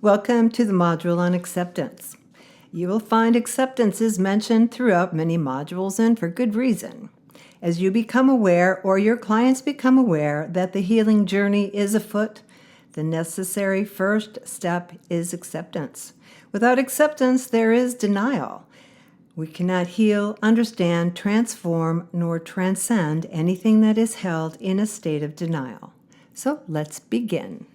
Welcome to the module on acceptance. You will find acceptance is mentioned throughout many modules, and for good reason. As you become aware, or your clients become aware, that the healing journey is afoot, the necessary first step is acceptance. Without acceptance, there is denial. We cannot heal, understand, transform, nor transcend anything that is held in a state of denial. So let's begin.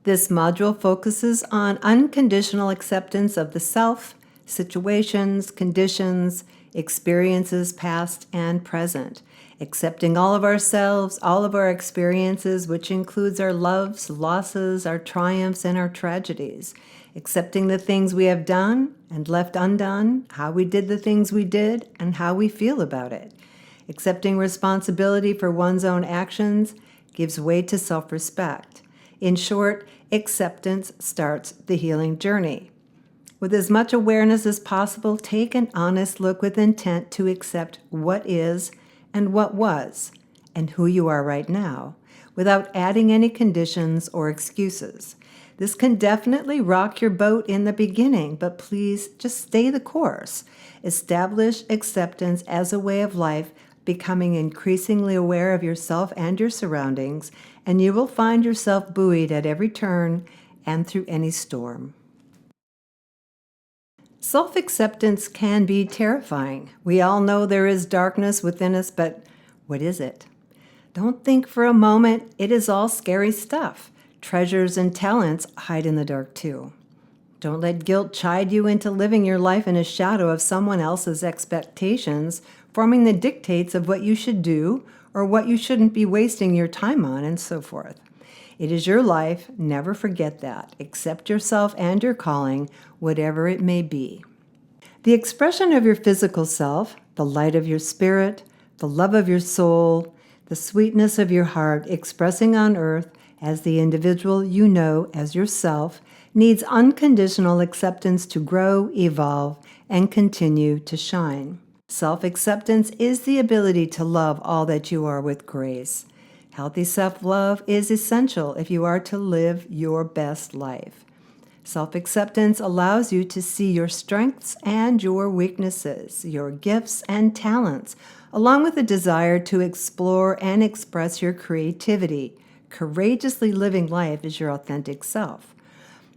This module focuses on unconditional acceptance of the self, situations, conditions, experiences past and present, accepting all of ourselves, all of our experiences, which includes our loves, losses, our triumphs, and our tragedies, accepting the things we have done and left undone, how we did the things we did, and how we feel about it. Accepting responsibility for one's own actions gives way to self-respect. In short, acceptance starts the healing journey. With as much awareness as possible, take an honest look with intent to accept what is and what was and who you are right now, without adding any conditions or excuses. This can definitely rock your boat in the beginning, but please just stay the course. Establish acceptance as a way of life, becoming increasingly aware of yourself and your surroundings, and you will find yourself buoyed at every turn and through any storm. Self-acceptance can be terrifying. We all know there is darkness within us, but what is it? Don't think for a moment it is all scary stuff. Treasures and talents hide in the dark too. Don't let guilt chide you into living your life in a shadow of someone else's expectations, forming the dictates of what you should do or what you shouldn't be wasting your time on, and so forth. It is your life. Never forget that. Accept yourself and your calling, whatever it may be. The expression of your physical self, the light of your spirit, the love of your soul, the sweetness of your heart expressing on earth as the individual you know as yourself, needs unconditional acceptance to grow, evolve, and continue to shine. Self-acceptance is the ability to love all that you are with grace. Healthy self-love is essential if you are to live your best life. Self-acceptance allows you to see your strengths and your weaknesses, your gifts and talents, along with a desire to explore and express your creativity. Courageously living life is your authentic self.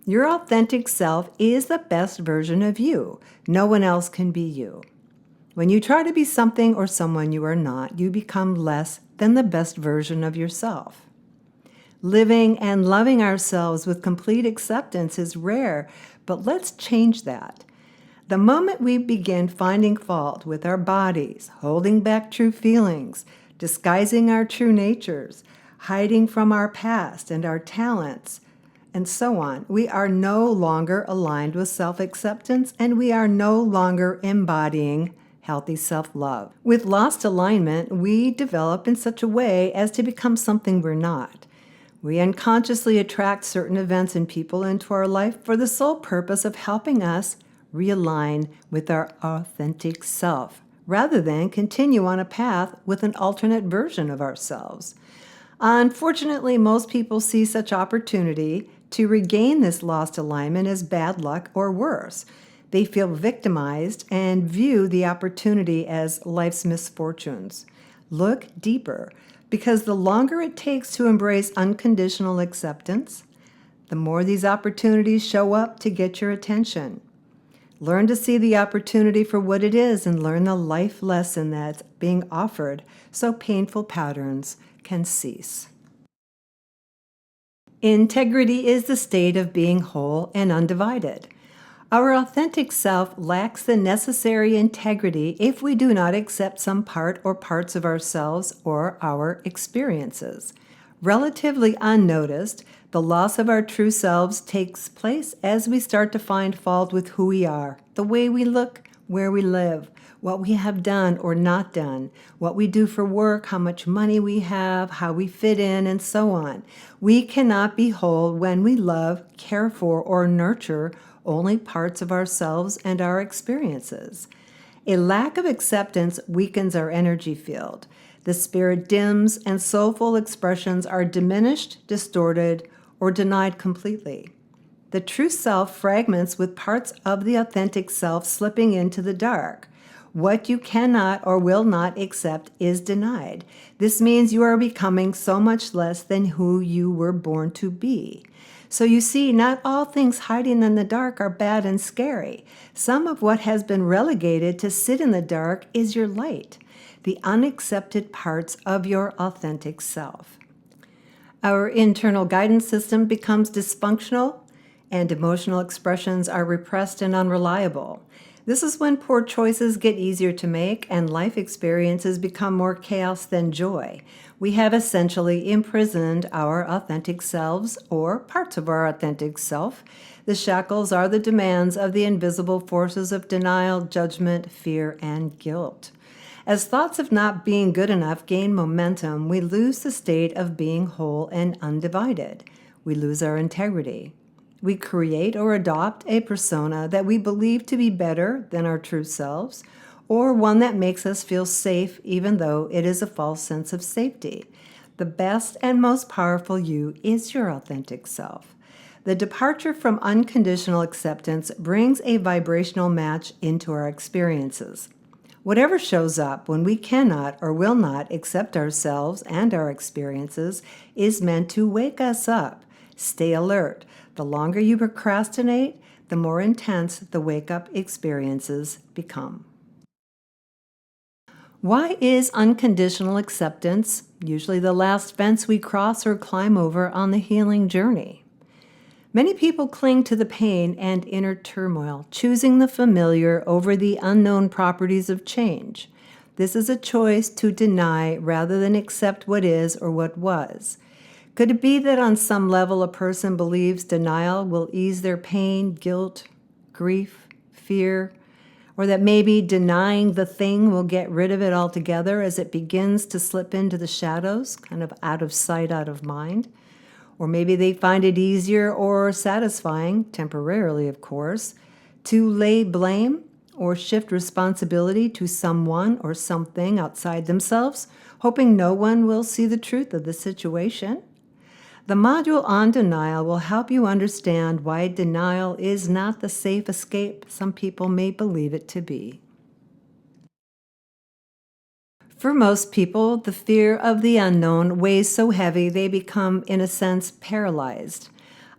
Your authentic self is the best version of you. No one else can be you. When you try to be something or someone you are not, you become less than the best version of yourself. Living and loving ourselves with complete acceptance is rare, but let's change that. The moment we begin finding fault with our bodies, holding back true feelings, disguising our true natures, hiding from our past and our talents, and so on, we are no longer aligned with self-acceptance, and we are no longer embodying healthy self-love. With lost alignment, we develop in such a way as to become something we're not. We unconsciously attract certain events and people into our life for the sole purpose of helping us realign with our authentic self, rather than continue on a path with an alternate version of ourselves. Unfortunately, most people see such opportunity to regain this lost alignment as bad luck or worse. They feel victimized and view the opportunity as life's misfortunes. Look deeper, because the longer it takes to embrace unconditional acceptance, the more these opportunities show up to get your attention. Learn to see the opportunity for what it is and learn the life lesson that's being offered so painful patterns can cease. Integrity is the state of being whole and undivided. Our authentic self lacks the necessary integrity if we do not accept some part or parts of ourselves or our experiences. Relatively unnoticed, the loss of our true selves takes place as we start to find fault with who we are, the way we look, where we live, what we have done or not done, what we do for work, how much money we have, how we fit in, and so on. We cannot be whole when we love, care for, or nurture only parts of ourselves and our experiences. A lack of acceptance weakens our energy field. The spirit dims and soulful expressions are diminished, distorted, or denied completely. The true self fragments with parts of the authentic self slipping into the dark. What you cannot or will not accept is denied. This means you are becoming so much less than who you were born to be. So you see, not all things hiding in the dark are bad and scary. Some of what has been relegated to sit in the dark is your light, the unaccepted parts of your authentic self. Our internal guidance system becomes dysfunctional, and emotional expressions are repressed and unreliable. This is when poor choices get easier to make and life experiences become more chaos than joy. We have essentially imprisoned our authentic selves, or parts of our authentic self. The shackles are the demands of the invisible forces of denial, judgment, fear, and guilt. As thoughts of not being good enough gain momentum, we lose the state of being whole and undivided. We lose our integrity. We create or adopt a persona that we believe to be better than our true selves, or one that makes us feel safe even though it is a false sense of safety. The best and most powerful you is your authentic self. The departure from unconditional acceptance brings a vibrational match into our experiences. Whatever shows up when we cannot or will not accept ourselves and our experiences is meant to wake us up. Stay alert. The longer you procrastinate, the more intense the wake-up experiences become. Why is unconditional acceptance usually the last fence we cross or climb over on the healing journey? Many people cling to the pain and inner turmoil, choosing the familiar over the unknown properties of change. This is a choice to deny rather than accept what is or what was. Could it be that on some level a person believes denial will ease their pain, guilt, grief, fear, or that maybe denying the thing will get rid of it altogether as it begins to slip into the shadows, kind of out of sight, out of mind? Or maybe they find it easier or satisfying, temporarily of course, to lay blame or shift responsibility to someone or something outside themselves, hoping no one will see the truth of the situation. The module on denial will help you understand why denial is not the safe escape some people may believe it to be. For most people, the fear of the unknown weighs so heavy they become, in a sense, paralyzed.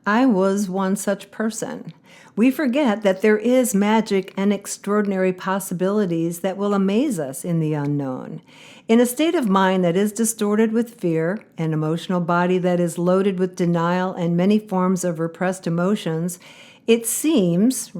I was one such person. We forget that there is magic and extraordinary possibilities that will amaze us in the unknown. In a state of mind that is distorted with fear, an emotional body that is loaded with denial and many forms of repressed emotions, it seems,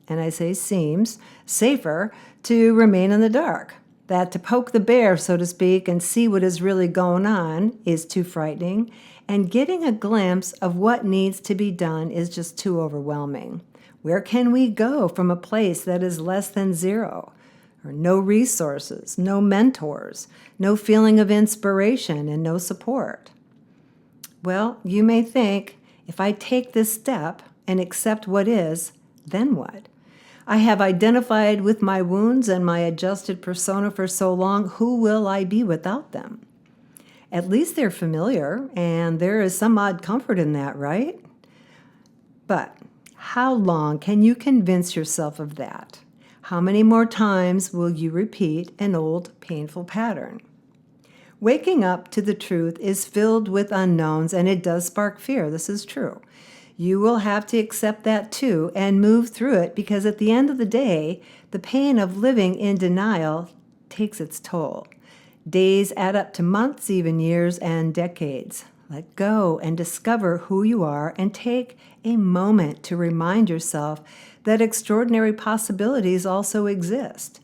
and I say seems, safer to remain in the dark. That to poke the bear, so to speak, and see what is really going on is too frightening, and getting a glimpse of what needs to be done is just too overwhelming. Where can we go from a place that is less than zero? Or no resources, no mentors, no feeling of inspiration, and no support? Well, you may think, if I take this step and accept what is, then what? I have identified with my wounds and my adjusted persona for so long, who will I be without them? At least they're familiar, and there is some odd comfort in that, right? But how long can you convince yourself of that? How many more times will you repeat an old, painful pattern? Waking up to the truth is filled with unknowns, and it does spark fear. This is true. You will have to accept that too and move through it, because at the end of the day, the pain of living in denial takes its toll. Days add up to months, even years and decades. Let go and discover who you are, and take a moment to remind yourself that extraordinary possibilities also exist.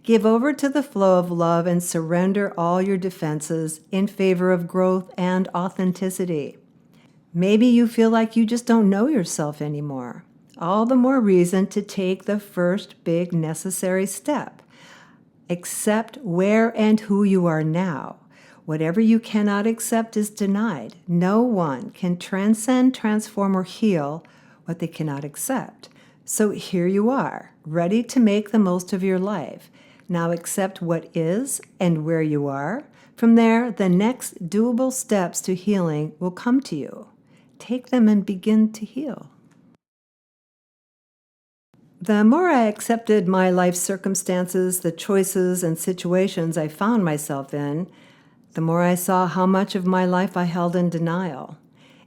Give over to the flow of love and surrender all your defenses in favor of growth and authenticity. Maybe you feel like you just don't know yourself anymore. All the more reason to take the first big necessary step. Accept where and who you are now. Whatever you cannot accept is denied. No one can transcend, transform, or heal what they cannot accept. So here you are, ready to make the most of your life. Now accept what is and where you are. From there, the next doable steps to healing will come to you. Take them and begin to heal. The more I accepted my life circumstances, the choices and situations I found myself in, the more I saw how much of my life I held in denial.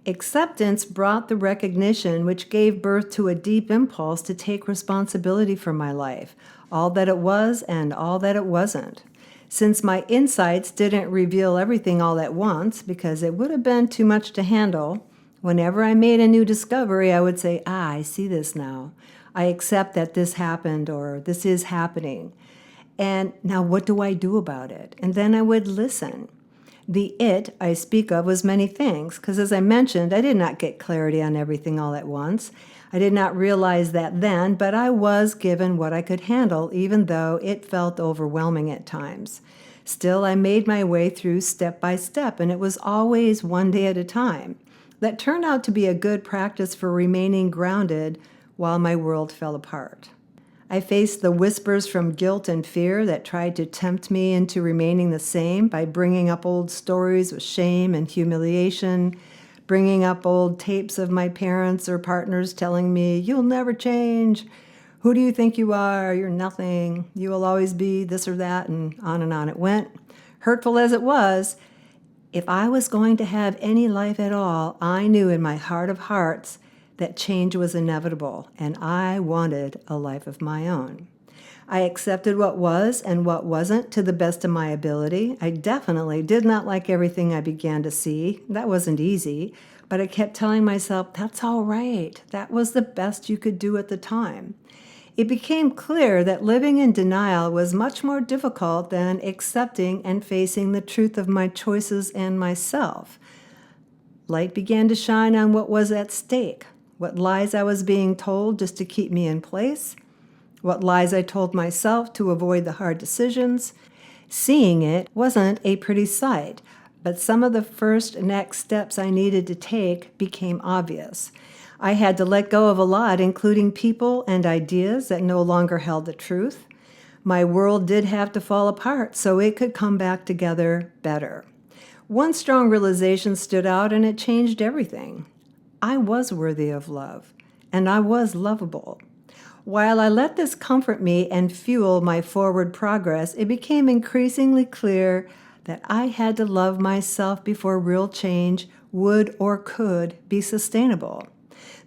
Acceptance brought the recognition which gave birth to a deep impulse to take responsibility for my life, all that it was and all that it wasn't. Since my insights didn't reveal everything all at once, because it would have been too much to handle, whenever I made a new discovery, I would say, I see this now. I accept that this happened or this is happening. And now what do I do about it? And then I would listen. The it I speak of was many things, because as I mentioned, I did not get clarity on everything all at once. I did not realize that then, but I was given what I could handle, even though it felt overwhelming at times. Still, I made my way through step by step, and it was always one day at a time. That turned out to be a good practice for remaining grounded while my world fell apart. I faced the whispers from guilt and fear that tried to tempt me into remaining the same by bringing up old stories with shame and humiliation, bringing up old tapes of my parents or partners telling me, you'll never change. Who do you think you are? You're nothing. You will always be this or that, and on it went. Hurtful as it was, if I was going to have any life at all, I knew in my heart of hearts that change was inevitable, and I wanted a life of my own. I accepted what was and what wasn't to the best of my ability. I definitely did not like everything I began to see. That wasn't easy, but I kept telling myself, that's all right. That was the best you could do at the time. It became clear that living in denial was much more difficult than accepting and facing the truth of my choices and myself. Light began to shine on what was at stake. What lies I was being told just to keep me in place, what lies I told myself to avoid the hard decisions. Seeing it wasn't a pretty sight, but some of the first next steps I needed to take became obvious. I had to let go of a lot, including people and ideas that no longer held the truth. My world did have to fall apart so it could come back together better. One strong realization stood out, and it changed everything. I was worthy of love, and I was lovable. While I let this comfort me and fuel my forward progress, it became increasingly clear that I had to love myself before real change would or could be sustainable.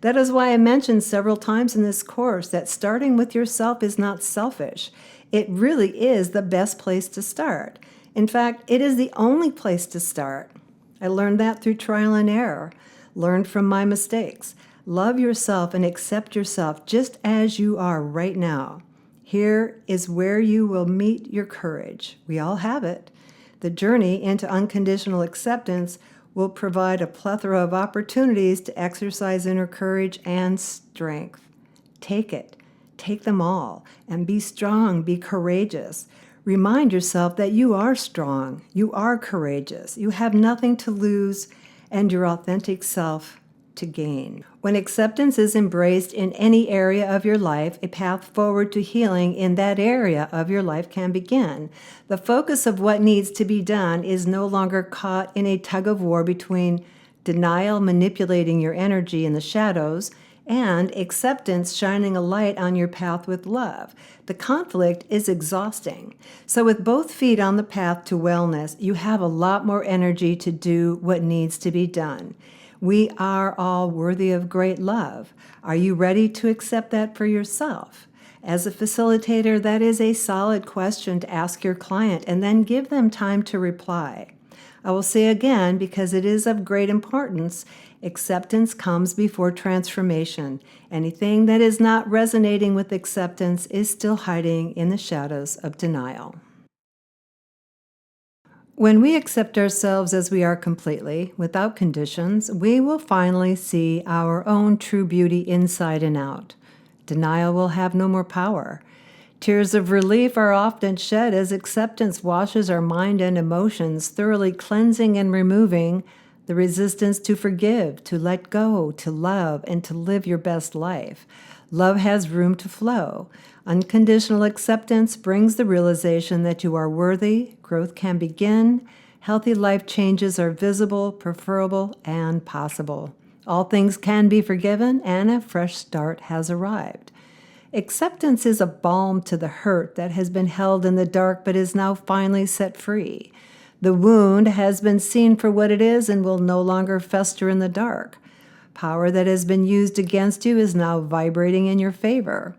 That is why I mentioned several times in this course that starting with yourself is not selfish. It really is the best place to start. In fact, it is the only place to start. I learned that through trial and error. Learn from my mistakes. Love yourself and accept yourself just as you are right now. Here is where you will meet your courage. We all have it. The journey into unconditional acceptance will provide a plethora of opportunities to exercise inner courage and strength. Take it. Take them all. And be strong. Be courageous. Remind yourself that you are strong. You are courageous. You have nothing to lose and your authentic self to gain. When acceptance is embraced in any area of your life, a path forward to healing in that area of your life can begin. The focus of what needs to be done is no longer caught in a tug of war between denial manipulating your energy in the shadows and acceptance shining a light on your path with love. The conflict is exhausting. So with both feet on the path to wellness, you have a lot more energy to do what needs to be done. We are all worthy of great love. Are you ready to accept that for yourself? As a facilitator, that is a solid question to ask your client and then give them time to reply. I will say again, because it is of great importance, acceptance comes before transformation. Anything that is not resonating with acceptance is still hiding in the shadows of denial. When we accept ourselves as we are completely, without conditions, we will finally see our own true beauty inside and out. Denial will have no more power. Tears of relief are often shed as acceptance washes our mind and emotions, thoroughly cleansing and removing the resistance to forgive, to let go, to love, and to live your best life. Love has room to flow. Unconditional acceptance brings the realization that you are worthy, growth can begin, healthy life changes are visible, preferable, and possible. All things can be forgiven, and a fresh start has arrived. Acceptance is a balm to the hurt that has been held in the dark but is now finally set free. The wound has been seen for what it is and will no longer fester in the dark. Power that has been used against you is now vibrating in your favor.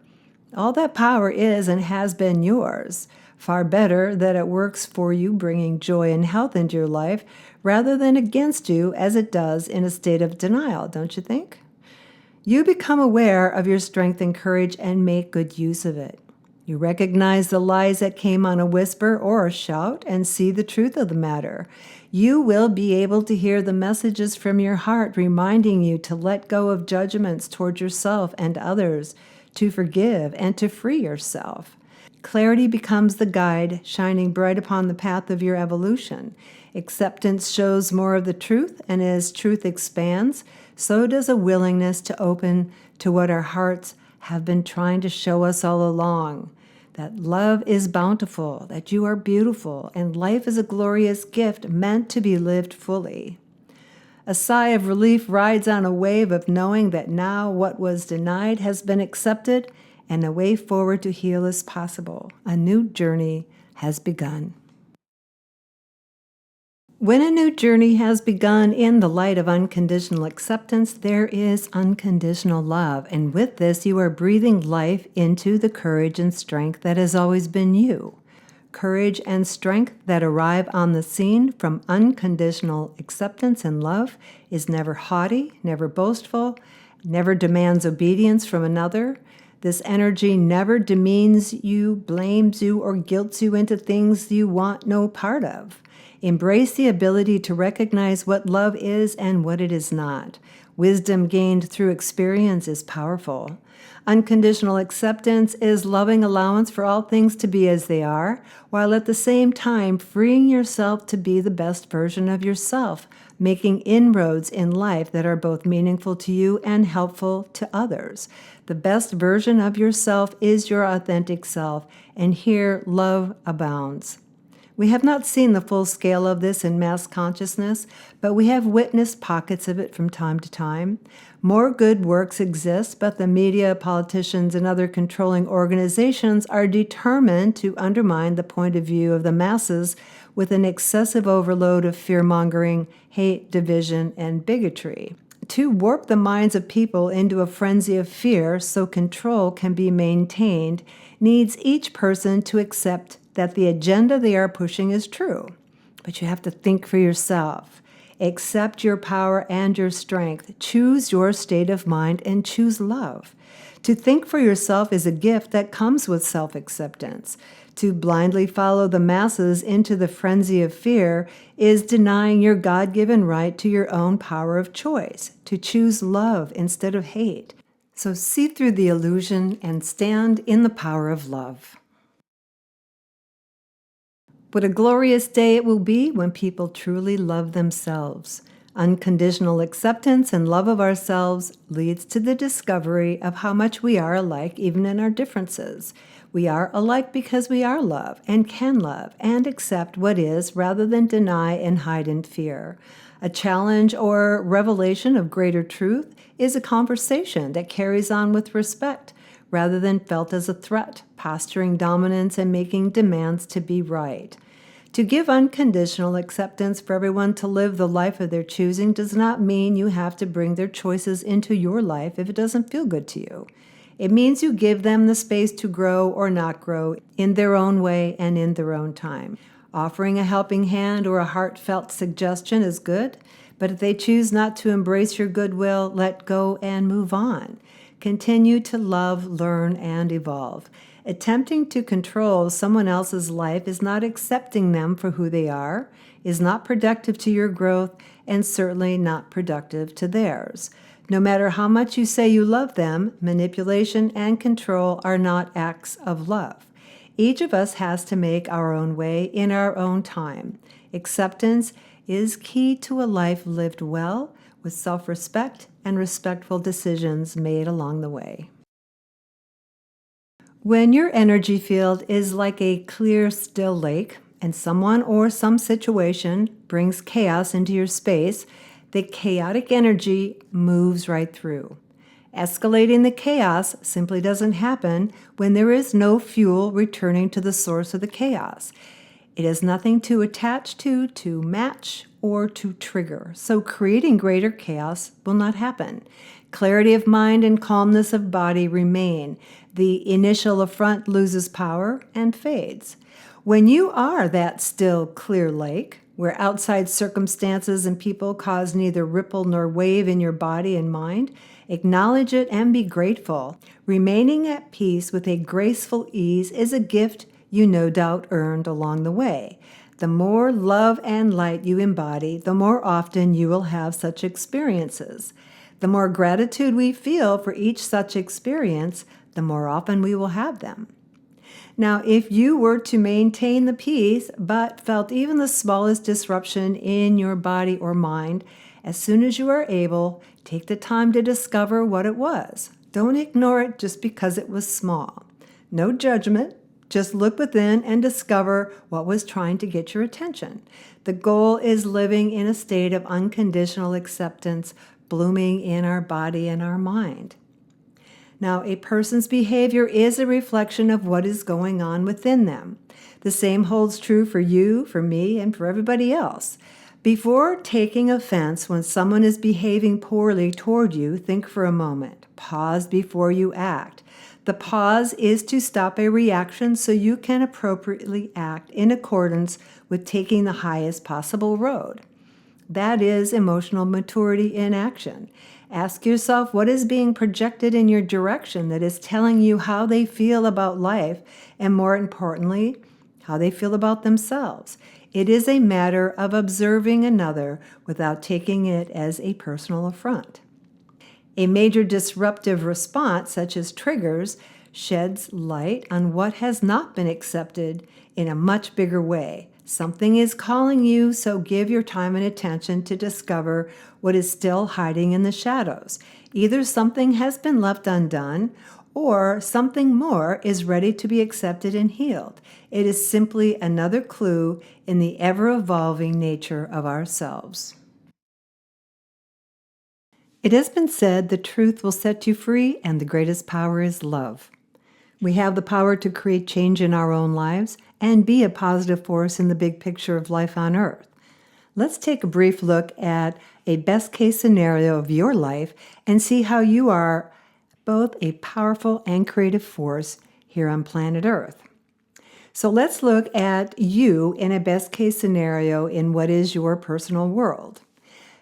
All that power is and has been yours. Far better that it works for you, bringing joy and health into your life, rather than against you as it does in a state of denial, don't you think? You become aware of your strength and courage and make good use of it. You recognize the lies that came on a whisper or a shout and see the truth of the matter. You will be able to hear the messages from your heart reminding you to let go of judgments toward yourself and others, to forgive and to free yourself. Clarity becomes the guide, shining bright upon the path of your evolution. Acceptance shows more of the truth, and as truth expands, so does a willingness to open to what our hearts have been trying to show us all along. That love is bountiful, that you are beautiful, and life is a glorious gift meant to be lived fully. A sigh of relief rides on a wave of knowing that now what was denied has been accepted and a way forward to heal is possible. A new journey has begun. When a new journey has begun in the light of unconditional acceptance, there is unconditional love. And with this, you are breathing life into the courage and strength that has always been you. Courage and strength that arrive on the scene from unconditional acceptance and love is never haughty, never boastful, never demands obedience from another. This energy never demeans you, blames you, or guilts you into things you want no part of. Embrace the ability to recognize what love is and what it is not. Wisdom gained through experience is powerful. Unconditional acceptance is loving allowance for all things to be as they are, while at the same time freeing yourself to be the best version of yourself, making inroads in life that are both meaningful to you and helpful to others. The best version of yourself is your authentic self, and here love abounds. We have not seen the full scale of this in mass consciousness, but we have witnessed pockets of it from time to time. More good works exist, but the media, politicians, and other controlling organizations are determined to undermine the point of view of the masses with an excessive overload of fear-mongering, hate, division, and bigotry. To warp the minds of people into a frenzy of fear so control can be maintained needs each person to accept that the agenda they are pushing is true. But you have to think for yourself. Accept your power and your strength. Choose your state of mind and choose love. To think for yourself is a gift that comes with self-acceptance. To blindly follow the masses into the frenzy of fear is denying your God-given right to your own power of choice, to choose love instead of hate. So see through the illusion and stand in the power of love. What a glorious day it will be when people truly love themselves. Unconditional acceptance and love of ourselves leads to the discovery of how much we are alike even in our differences. We are alike because we are love and can love and accept what is rather than deny and hide in fear. A challenge or revelation of greater truth is a conversation that carries on with respect rather than felt as a threat, posturing dominance and making demands to be right. To give unconditional acceptance for everyone to live the life of their choosing does not mean you have to bring their choices into your life if it doesn't feel good to you. It means you give them the space to grow or not grow in their own way and in their own time. Offering a helping hand or a heartfelt suggestion is good, but if they choose not to embrace your goodwill, let go and move on. Continue to love, learn, and evolve. Attempting to control someone else's life is not accepting them for who they are, is not productive to your growth, and certainly not productive to theirs. No matter how much you say you love them, manipulation and control are not acts of love. Each of us has to make our own way in our own time. Acceptance is key to a life lived well, with self-respect and respectful decisions made along the way. When your energy field is like a clear, still lake, and someone or some situation brings chaos into your space, the chaotic energy moves right through. Escalating the chaos simply doesn't happen when there is no fuel returning to the source of the chaos. It has nothing to attach to match, or to trigger. So creating greater chaos will not happen. Clarity of mind and calmness of body remain. The initial affront loses power and fades. When you are that still, clear lake, where outside circumstances and people cause neither ripple nor wave in your body and mind, acknowledge it and be grateful. Remaining at peace with a graceful ease is a gift you no doubt earned along the way. The more love and light you embody, the more often you will have such experiences. The more gratitude we feel for each such experience, the more often we will have them. Now, if you were to maintain the peace, but felt even the smallest disruption in your body or mind, as soon as you are able, take the time to discover what it was. Don't ignore it just because it was small. No judgment. Just look within and discover what was trying to get your attention. The goal is living in a state of unconditional acceptance, blooming in our body and our mind. Now, a person's behavior is a reflection of what is going on within them. The same holds true for you, for me, and for everybody else. Before taking offense when someone is behaving poorly toward you, think for a moment. Pause before you act. The pause is to stop a reaction so you can appropriately act in accordance with taking the highest possible road. That is emotional maturity in action. Ask yourself what is being projected in your direction that is telling you how they feel about life, and more importantly, how they feel about themselves. It is a matter of observing another without taking it as a personal affront. A major disruptive response, such as triggers, sheds light on what has not been accepted in a much bigger way. Something is calling you, so give your time and attention to discover what is still hiding in the shadows. Either something has been left undone, or something more is ready to be accepted and healed. It is simply another clue in the ever-evolving nature of ourselves. It has been said the truth will set you free, and the greatest power is love. We have the power to create change in our own lives and be a positive force in the big picture of life on Earth. Let's take a brief look at a best-case scenario of your life and see how you are both a powerful and creative force here on planet Earth. So let's look at you in a best-case scenario in what is your personal world.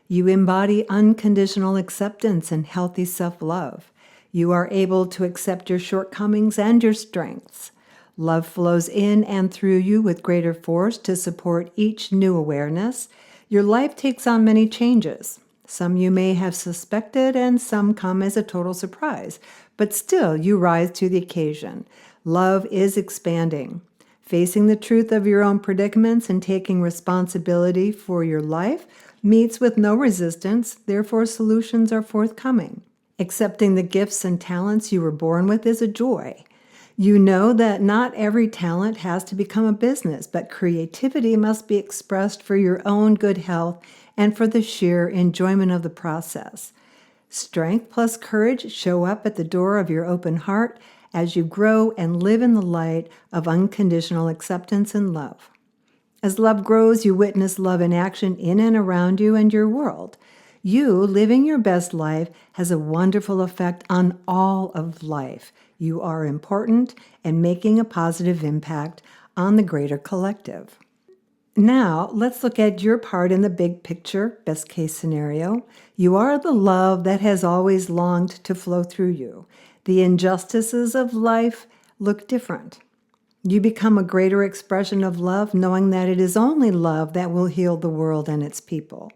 You embody unconditional acceptance and healthy self-love. You are able to accept your shortcomings and your strengths. Love flows in and through you with greater force to support each new awareness. Your life takes on many changes. Some you may have suspected, and some come as a total surprise. But still, you rise to the occasion. Love is expanding. Facing the truth of your own predicaments and taking responsibility for your life meets with no resistance, therefore solutions are forthcoming. Accepting the gifts and talents you were born with is a joy. You know that not every talent has to become a business, but creativity must be expressed for your own good health and for the sheer enjoyment of the process. Strength plus courage show up at the door of your open heart as you grow and live in the light of unconditional acceptance and love. As love grows, you witness love in action in and around you and your world. You, living your best life, has a wonderful effect on all of life. You are important and making a positive impact on the greater collective. Now, let's look at your part in the big picture, best case scenario. You are the love that has always longed to flow through you. The injustices of life look different. You become a greater expression of love, knowing that it is only love that will heal the world and its people.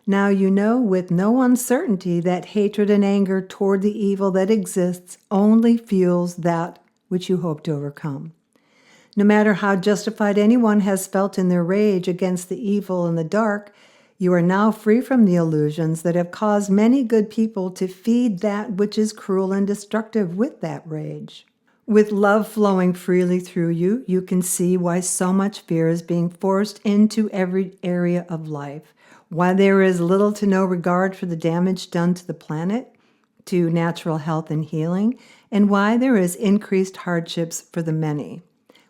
Now you know with no uncertainty that hatred and anger toward the evil that exists only fuels that which you hope to overcome. No matter how justified anyone has felt in their rage against the evil and the dark, you are now free from the illusions that have caused many good people to feed that which is cruel and destructive with that rage. With love flowing freely through you, you can see why so much fear is being forced into every area of life, why there is little to no regard for the damage done to the planet. to natural health and healing, and why there is increased hardships for the many.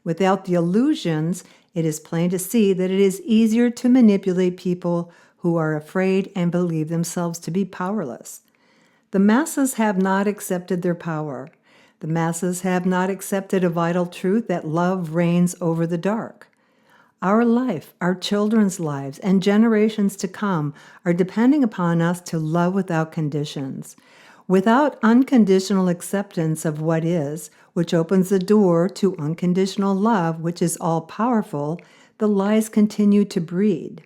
Without the illusions, it is plain to see that it is easier to manipulate people who are afraid and believe themselves to be powerless. The masses have not accepted their power. The masses have not accepted a vital truth that love reigns over the dark. Our life, our children's lives, and generations to come are depending upon us to love without conditions. Without unconditional acceptance of what is, which opens the door to unconditional love, which is all-powerful, the lies continue to breed.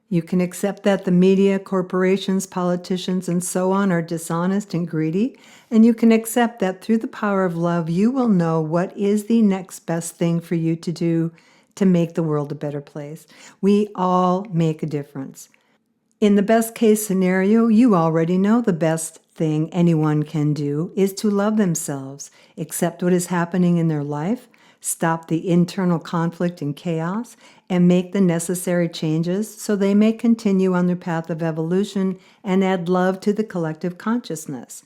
You can accept that the media, corporations, politicians, and so on are dishonest and greedy, and you can accept that through the power of love, you will know what is the next best thing for you to do to make the world a better place. We all make a difference. In the best case scenario, you already know the best thing anyone can do is to love themselves, accept what is happening in their life, stop the internal conflict and chaos, and make the necessary changes so they may continue on their path of evolution and add love to the collective consciousness.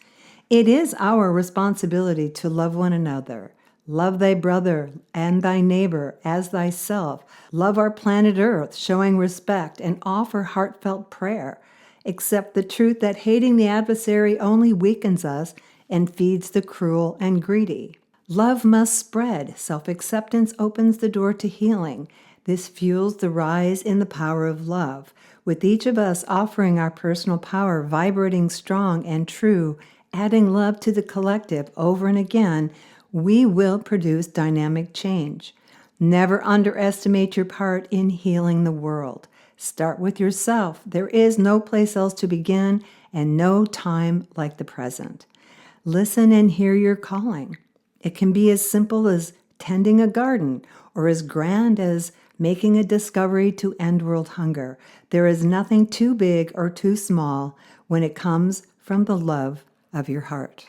It is our responsibility to love one another. Love thy brother and thy neighbor as thyself. Love our planet Earth, showing respect, and offer heartfelt prayer. Accept the truth that hating the adversary only weakens us and feeds the cruel and greedy. Love must spread. Self-acceptance opens the door to healing. This fuels the rise in the power of love. With each of us offering our personal power, vibrating strong and true, adding love to the collective over and again, we will produce dynamic change. Never underestimate your part in healing the world. Start with yourself. There is no place else to begin and no time like the present. Listen and hear your calling. It can be as simple as tending a garden or as grand as making a discovery to end world hunger. There is nothing too big or too small when it comes from the love of your heart.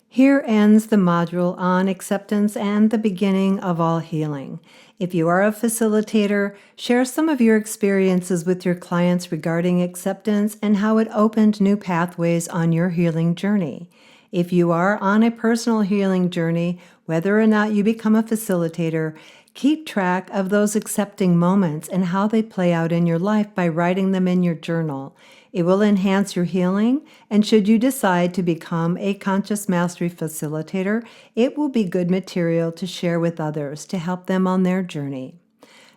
Here ends the module on acceptance and the beginning of all healing. If you are a facilitator, share some of your experiences with your clients regarding acceptance and how it opened new pathways on your healing journey. If you are on a personal healing journey, whether or not you become a facilitator, keep track of those accepting moments and how they play out in your life by writing them in your journal. It will enhance your healing, and should you decide to become a Conscious Mastery facilitator, it will be good material to share with others to help them on their journey.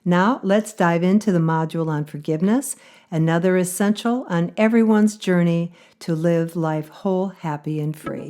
Now, let's dive into the module on forgiveness, another essential on everyone's journey to live life whole, happy, and free.